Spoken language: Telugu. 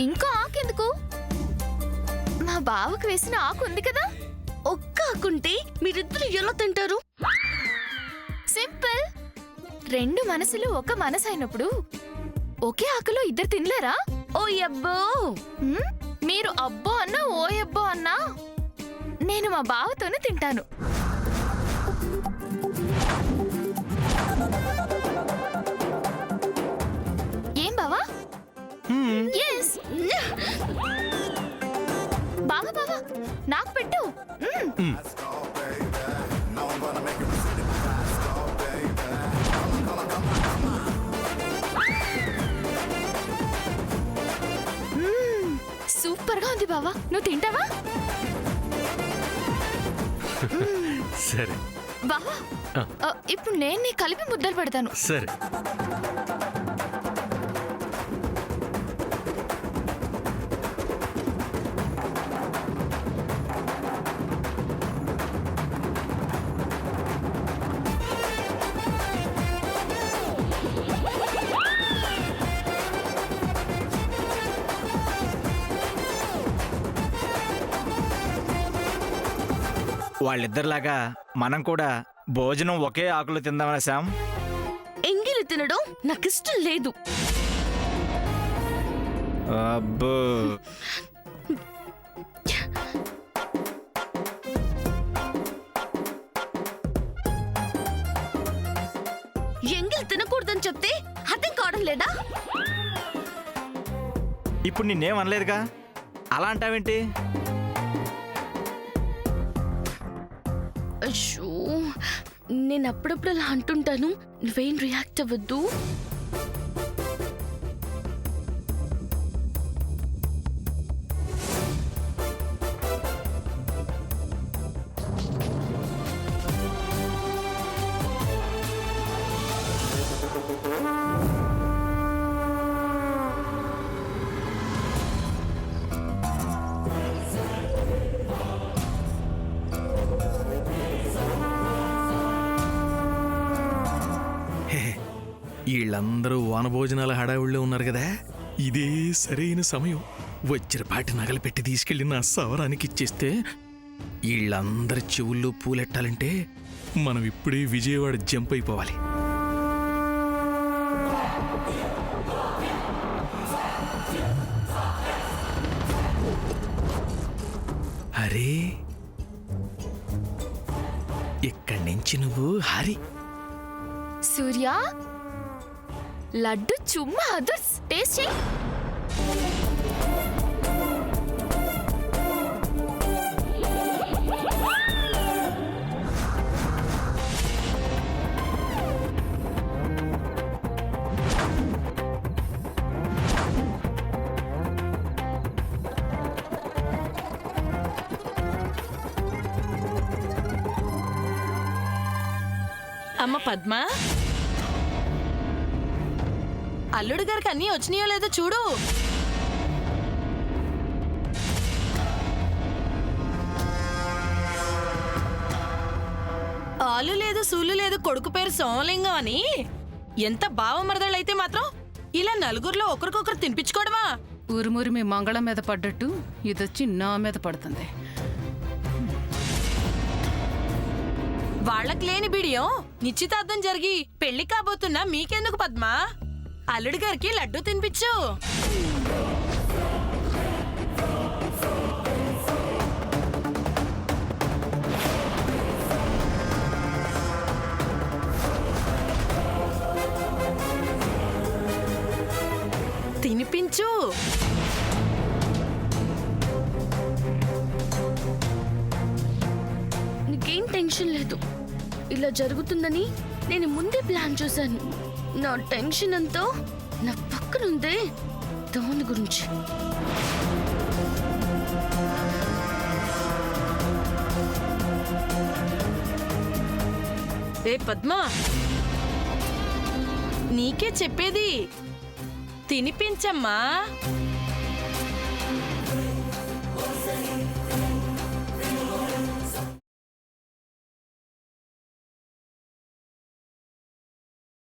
ఇంకా ఆకెందుకు? మా బావకు వేసిన ఆకు ఉంది కదా. ఒక్క ఆకుంటే మీరిద్దరు ఎలా తింటారు? సింపుల్. రెండు మనసులు ఒక మనసు అయినప్పుడు ఒకే ఆకులో ఇద్దరు తినలేరా? ఓ అబ్బో! మీరు అబ్బో అన్నా ఓ అబ్బో అన్నా నేను మా బావతోనే తింటాను. ఏం బావా? ఎస్. బావా బావా నాకు పెట్టు. సూపర్ గా ఉంది బావా, నువ్వు తింటావా? సరే బావా, ఇప్పుడు నేను నీ కలిపి ముద్దలు పెడతాను. సరే. వాళ్ళిద్దరిలాగా మనం కూడా భోజనం ఒకే ఆకులు తిందామా శామ్? ఎంగిలి తినడం నాకిష్టం లేదు. అబ్బో, ఎంగిలి తినకూడదని చెప్తే అర్థం కావడం లేదా? ఇప్పుడు నిన్నేమనలేదుగా, అలా అంటావేంటి? అయ్యో, నేను అప్పుడప్పుడు అలా అంటుంటాను, నువ్వేం రియాక్ట్ అవ్వద్దు. వీళ్ళందరూ వనభోజనాల హడావుళ్ళో ఉన్నారు కదా, ఇదే సరైన సమయం. వజ్రపాటి నగలు పెట్టి తీసుకెళ్లి నా సవరానికి ఇచ్చేస్తే వీళ్ళందరి చెవుల్లో పూలెట్టాలంటే మనం ఇప్పుడే విజయవాడ జంప్ అయిపోవాలి. అరే, ఇక్కడి నుంచి నువ్వు హరి. సూర్య, లడ్డు చుమ్మా అదర్స్ టేస్ట్ చేయి. అమ్మ పద్మ, అల్లుడు గారికి అన్నీ వచ్చినాయో లేదో చూడు. ఆలు లేదు సూలు లేదు, కొడుకు పేరు సోమలింగం అని. ఎంత బావమరదళ్ళైతే మాత్రం ఇలా నలుగురిలో ఒకరికొకరు తినిపించుకోవడమా? ఊరుమూరి మీ మంగళం మీద పడ్డట్టు ఇదొచ్చి నా మీద పడుతుంది. వాళ్ళకి లేని బిడియం నిశ్చితార్థం జరిగి పెళ్లి కాబోతున్నా మీకెందుకు పద్మ? అల్లుడి గారికి లడ్డు తినిపించు. తినిపించు. నీకేం టెన్షన్ లేదు, ఇలా జరుగుతుందని నేను ముందే ప్లాన్ చేశాను. నా టెన్షన్ అంతా నా పక్కనుందే దాని గురించి. ఏ పద్మ, నీకే చెప్పేది, తినిపించమ్మా.